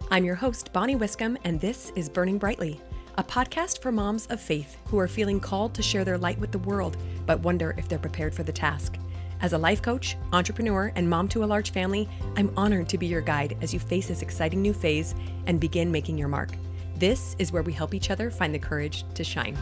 I'm your host, Bonnie Wiscombe, and this is Burning Brightly, a podcast for moms of faith who are feeling called to share their light with the world, but wonder if they're prepared for the task. As a life coach, entrepreneur, and mom to a large family, I'm honored to be your guide as you face this exciting new phase and begin making your mark. This is where we help each other find the courage to shine.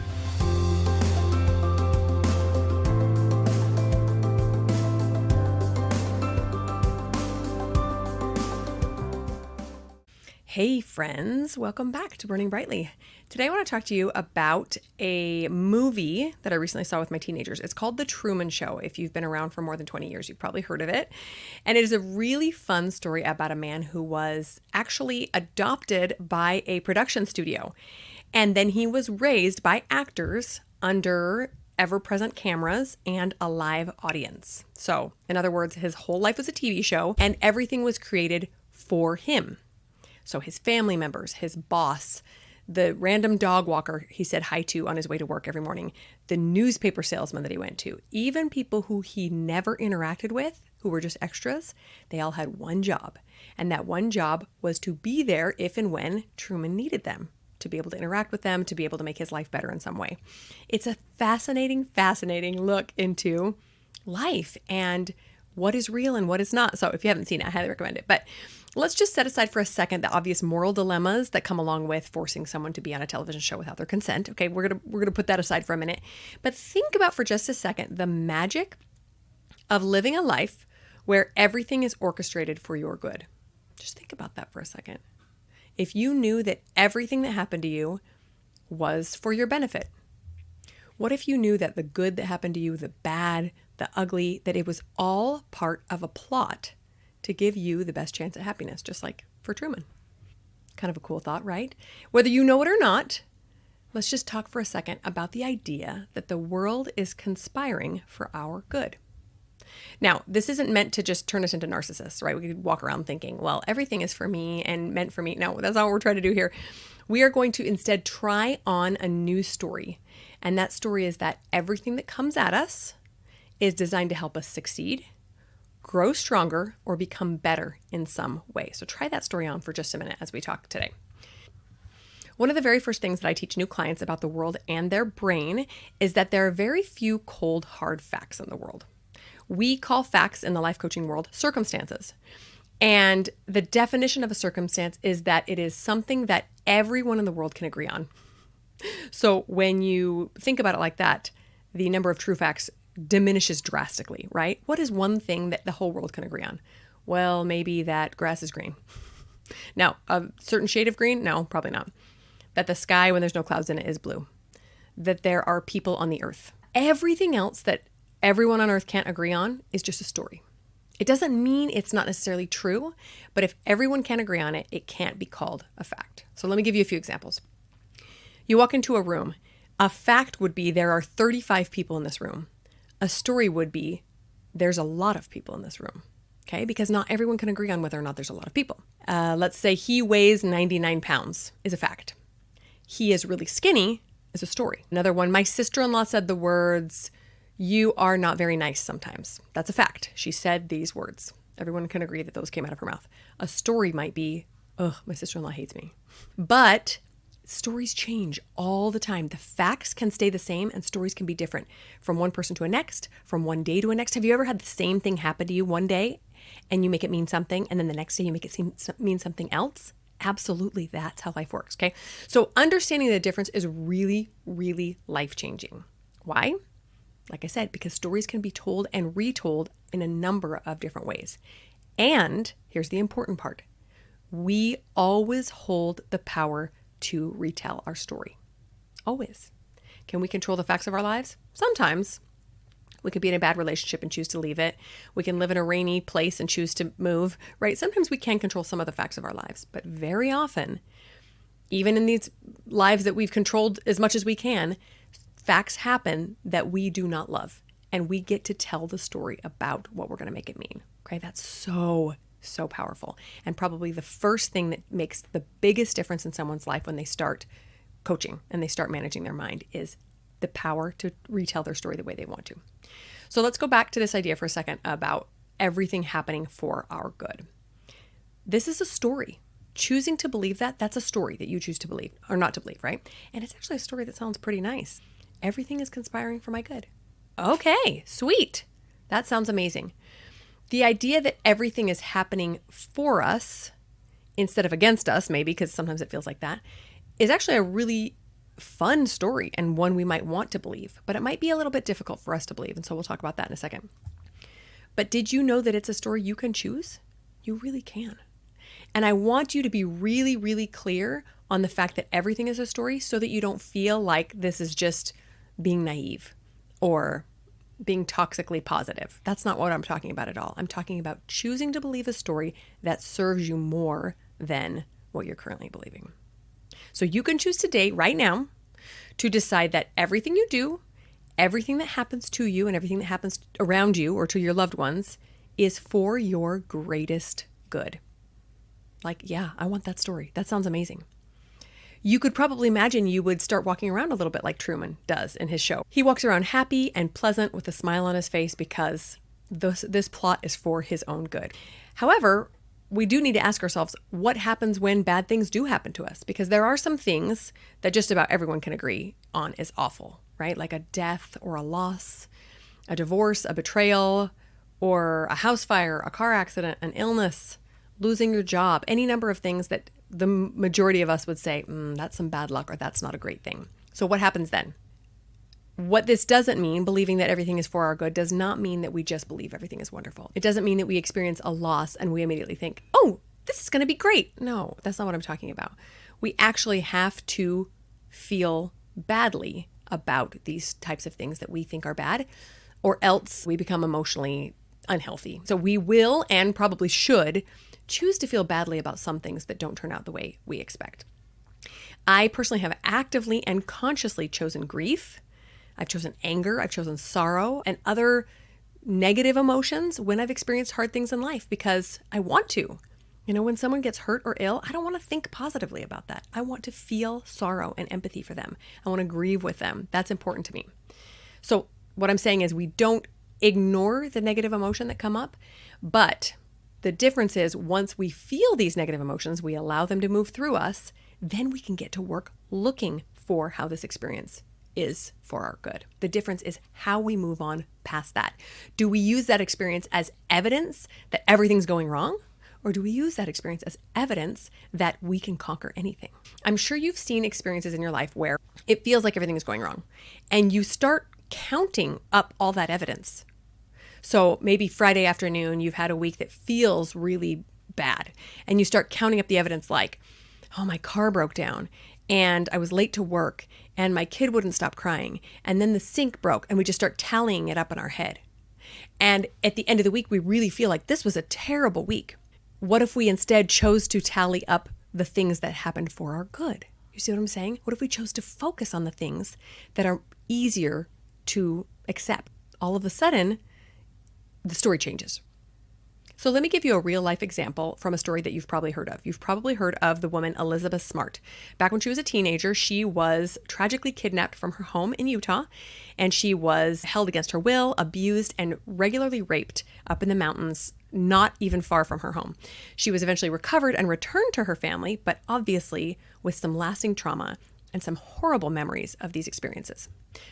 Hey friends, welcome back to Burning Brightly. Today I want to talk to you about a movie that I recently saw with my teenagers. It's called The Truman Show. If you've been around for more than 20 years, you've probably heard of it. And it is a really fun story about a man who was actually adopted by a production studio. And then he was raised by actors under ever-present cameras and a live audience. So, in other words, his whole life was a TV show and everything was created for him. So his family members, his boss, the random dog walker he said hi to on his way to work every morning, the newspaper salesman that he went to, even people who he never interacted with, who were just extras, they all had one job. And that one job was to be there if and when Truman needed them, to be able to interact with them, to be able to make his life better in some way. It's a fascinating look into life and what is real and what is not. So if you haven't seen it, I highly recommend it. But let's just set aside for a second the obvious moral dilemmas that come along with forcing someone to be on a television show without their consent. Okay, we're gonna put that aside for a minute. But think about for just a second the magic of living a life where everything is orchestrated for your good. Just think about that for a second. If you knew that everything that happened to you was for your benefit, what if you knew that the good that happened to you, the bad, the ugly, that it was all part of a plot to give you the best chance at happiness, just like for Truman? Kind of a cool thought, right? Whether you know it or not, let's just talk for a second about the idea that the world is conspiring for our good. Now, this isn't meant to just turn us into narcissists, right? We could walk around thinking, well, everything is for me and meant for me. No, that's not what we're trying to do here. We are going to instead try on a new story. And that story is that everything that comes at us is designed to help us succeed, grow stronger, or become better in some way. So try that story on for just a minute as we talk today. One of the very first things that I teach new clients about the world and their brain is that there are very few cold, hard facts in the world. We call facts in the life coaching world circumstances. And the definition of a circumstance is that it is something that everyone in the world can agree on. So when you think about it like that, the number of true facts diminishes drastically, right? What is one thing that the whole world can agree on? Well, maybe that grass is green. Now, a certain shade of green? No, probably not. That the sky, when there's no clouds in it, is blue. That there are people on the earth. Everything else that everyone on earth can't agree on is just a story. It doesn't mean it's not necessarily true, but if everyone can't agree on it, it can't be called a fact. So let me give you a few examples. You walk into a room. A fact would be there are 35 people in this room. A story would be there's a lot of people in this room, okay? Because not everyone can agree on whether or not there's a lot of people. Let's say he weighs 99 pounds is a fact. He is really skinny is a story. Another one, my sister-in-law said the words, "You are not very nice sometimes." That's a fact. She said these words. Everyone can agree that those came out of her mouth. A story might be, "Ugh, my sister-in-law hates me." But stories change all the time. The facts can stay the same and stories can be different from one person to a next, from one day to a next. Have you ever had the same thing happen to you one day and you make it mean something and then the next day you make it mean something else? Absolutely. That's how life works. Okay. So understanding the difference is really, really life-changing. Why? Like I said, because stories can be told and retold in a number of different ways. And here's the important part. We always hold the power to retell our story. Always. Can we control the facts of our lives? Sometimes. We could be in a bad relationship and choose to leave it. We can live in a rainy place and choose to move, right? Sometimes we can control some of the facts of our lives, but very often, even in these lives that we've controlled as much as we can, facts happen that we do not love, and we get to tell the story about what we're going to make it mean. Okay, that's so powerful. And probably the first thing that makes the biggest difference in someone's life when they start coaching and they start managing their mind is the power to retell their story the way they want to. So let's go back to this idea for a second about everything happening for our good. This is a story. choosing to believe that, that's a story that you choose to believe or not to believe, right? And it's actually a story that sounds pretty nice. Everything is conspiring for my good. Okay, sweet. That sounds amazing. The idea that everything is happening for us instead of against us, maybe, because sometimes it feels like that, is actually a really fun story and one we might want to believe, but it might be a little bit difficult for us to believe. And so we'll talk about that in a second. But did you know that it's a story you can choose? You really can. And I want you to be really, really clear on the fact that everything is a story so that you don't feel like this is just being naive or being toxically positive. That's not what I'm talking about at all. I'm talking about choosing to believe a story that serves you more than what you're currently believing. So you can choose today, right now, to decide that everything you do, everything that happens to you and everything that happens around you or to your loved ones is for your greatest good. Like, yeah, I want that story. That sounds amazing. You could probably imagine you would start walking around a little bit like Truman does in his show. He walks around happy and pleasant with a smile on his face because this plot is for his own good. However, we do need to ask ourselves what happens when bad things do happen to us, because there are some things that just about everyone can agree on is awful, right? Like a death or a loss, a divorce, a betrayal, or a house fire, a car accident, an illness, losing your job, any number of things that the majority of us would say, that's some bad luck or that's not a great thing. So what happens then? What this doesn't mean, believing that everything is for our good, does not mean that we just believe everything is wonderful. It doesn't mean that we experience a loss and we immediately think, oh, this is going to be great. No, that's not what I'm talking about. We actually have to feel badly about these types of things that we think are bad, or else we become emotionally unhealthy. So we will and probably should choose to feel badly about some things that don't turn out the way we expect. I personally have actively and consciously chosen grief. I've chosen anger. I've chosen sorrow and other negative emotions when I've experienced hard things in life because I want to. You know, when someone gets hurt or ill, I don't want to think positively about that. I want to feel sorrow and empathy for them. I want to grieve with them. That's important to me. So what I'm saying is we don't ignore the negative emotion that come up, but the difference is once we feel these negative emotions, we allow them to move through us, then we can get to work looking for how this experience is for our good. The difference is how we move on past that. Do we use that experience as evidence that everything's going wrong? Or do we use that experience as evidence that we can conquer anything? I'm sure you've seen experiences in your life where it feels like everything is going wrong and you start counting up all that evidence. So maybe Friday afternoon, you've had a week that feels really bad and you start counting up the evidence like, oh, my car broke down and I was late to work and my kid wouldn't stop crying. And then the sink broke and we just start tallying it up in our head. And at the end of the week, we really feel like this was a terrible week. What if we instead chose to tally up the things that happened for our good? You see what I'm saying? What if we chose to focus on the things that are easier to accept? All of a sudden, the story changes. So let me give you a real life example from a story that you've probably heard of. You've probably heard of the woman Elizabeth Smart. Back when she was a teenager, she was tragically kidnapped from her home in Utah, and she was held against her will, abused, and regularly raped up in the mountains, not even far from her home. She was eventually recovered and returned to her family, but obviously with some lasting trauma and some horrible memories of these experiences.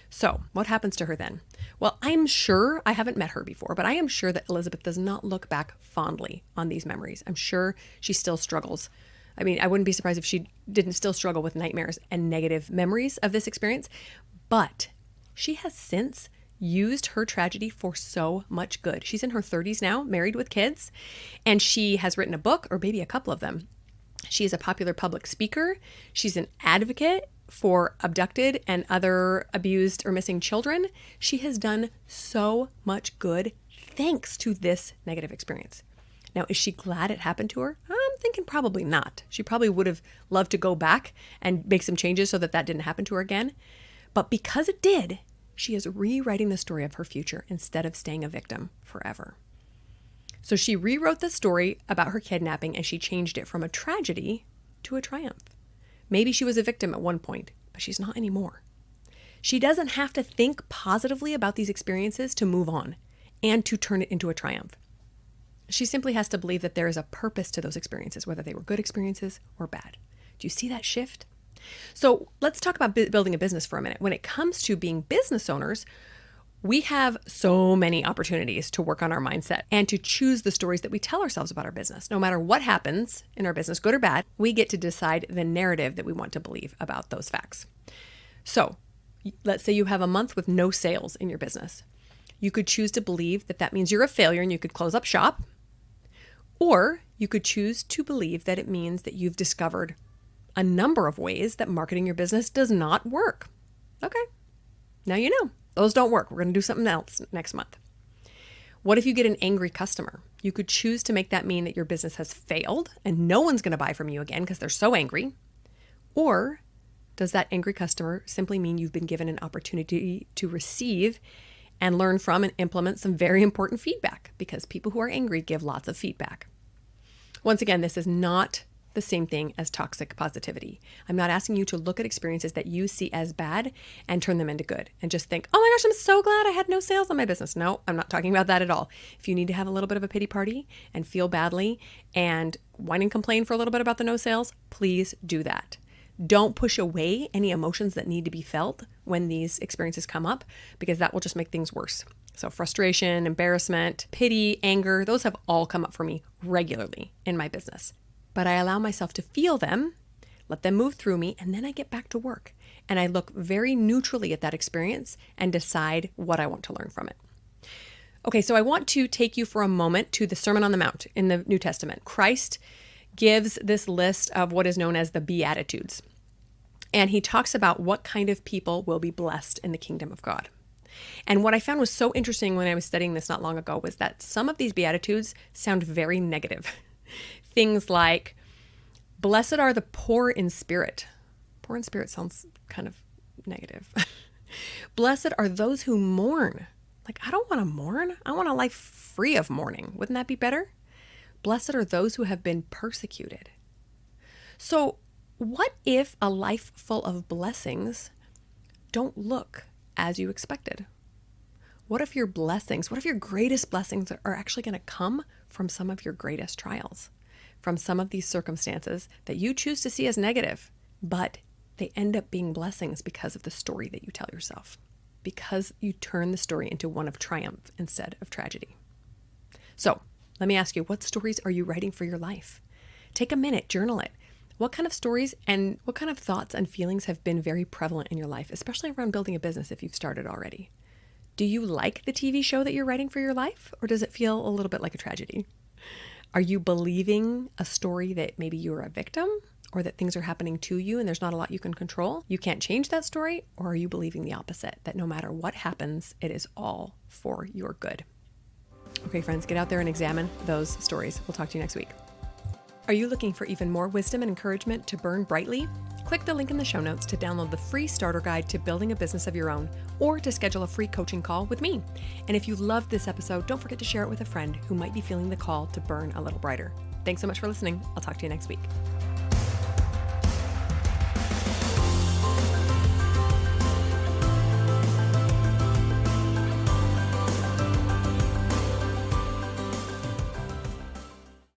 So what happens to her then? Well, I'm sure, I haven't met her before, but I am sure that Elizabeth does not look back fondly on these memories. I'm sure she still struggles. I mean, I wouldn't be surprised if she didn't still struggle with nightmares and negative memories of this experience, but she has since used her tragedy for so much good. She's in her 30s now, married with kids, and she has written a book, or maybe a couple of them. She is a popular public speaker. She's an advocate for abducted and other abused or missing children. She has done so much good thanks to this negative experience. Now, is she glad it happened to her? I'm thinking probably not. She probably would have loved to go back and make some changes so that that didn't happen to her again. But because it did, she is rewriting the story of her future instead of staying a victim forever. So she rewrote the story about her kidnapping and she changed it from a tragedy to a triumph. Maybe she was a victim at one point, but she's not anymore. She doesn't have to think positively about these experiences to move on and to turn it into a triumph. She simply has to believe that there is a purpose to those experiences, whether they were good experiences or bad. Do you see that shift? So let's talk about building a business for a minute. When it comes to being business owners, we have so many opportunities to work on our mindset and to choose the stories that we tell ourselves about our business. No matter what happens in our business, good or bad, we get to decide the narrative that we want to believe about those facts. So let's say you have a month with no sales in your business. You could choose to believe that that means you're a failure and you could close up shop. Or you could choose to believe that it means that you've discovered a number of ways that marketing your business does not work. Okay, now you know. Those don't work. We're going to do something else next month. What if you get an angry customer? You could choose to make that mean that your business has failed and no one's going to buy from you again because they're so angry. Or does that angry customer simply mean you've been given an opportunity to receive and learn from and implement some very important feedback? Because people who are angry give lots of feedback. Once again, this is not the same thing as toxic positivity. I'm not asking you to look at experiences that you see as bad and turn them into good and just think, oh my gosh, I'm so glad I had no sales on my business. No, I'm not talking about that at all. If you need to have a little bit of a pity party and feel badly and whine and complain for a little bit about the no sales, please do that. Don't push away any emotions that need to be felt when these experiences come up, because that will just make things worse. So frustration, embarrassment, pity, anger, those have all come up for me regularly in my business. But I allow myself to feel them, let them move through me, and then I get back to work. And I look very neutrally at that experience and decide what I want to learn from it. Okay, so I want to take you for a moment to the Sermon on the Mount in the New Testament. Christ gives this list of what is known as the Beatitudes. And he talks about what kind of people will be blessed in the kingdom of God. And what I found was so interesting when I was studying this not long ago was that some of these Beatitudes sound very negative. Things like, blessed are the poor in spirit. Poor in spirit sounds kind of negative. Blessed are those who mourn. Like, I don't want to mourn. I want a life free of mourning. Wouldn't that be better? Blessed are those who have been persecuted. So what if a life full of blessings don't look as you expected? What if your greatest blessings are actually going to come from some of your greatest trials, from some of these circumstances that you choose to see as negative, but they end up being blessings because of the story that you tell yourself, because you turn the story into one of triumph instead of tragedy. So let me ask you, what stories are you writing for your life? Take a minute, journal it. What kind of stories and what kind of thoughts and feelings have been very prevalent in your life, especially around building a business if you've started already? Do you like the TV show that you're writing for your life, or does it feel a little bit like a tragedy? Are you believing a story that maybe you're a victim, or that things are happening to you and there's not a lot you can control? You can't change that story, or are you believing the opposite, that no matter what happens, it is all for your good? Okay, friends, get out there and examine those stories. We'll talk to you next week. Are you looking for even more wisdom and encouragement to burn brightly? Click the link in the show notes to download the free starter guide to building a business of your own, or to schedule a free coaching call with me. And if you loved this episode, don't forget to share it with a friend who might be feeling the call to burn a little brighter. Thanks so much for listening. I'll talk to you next week.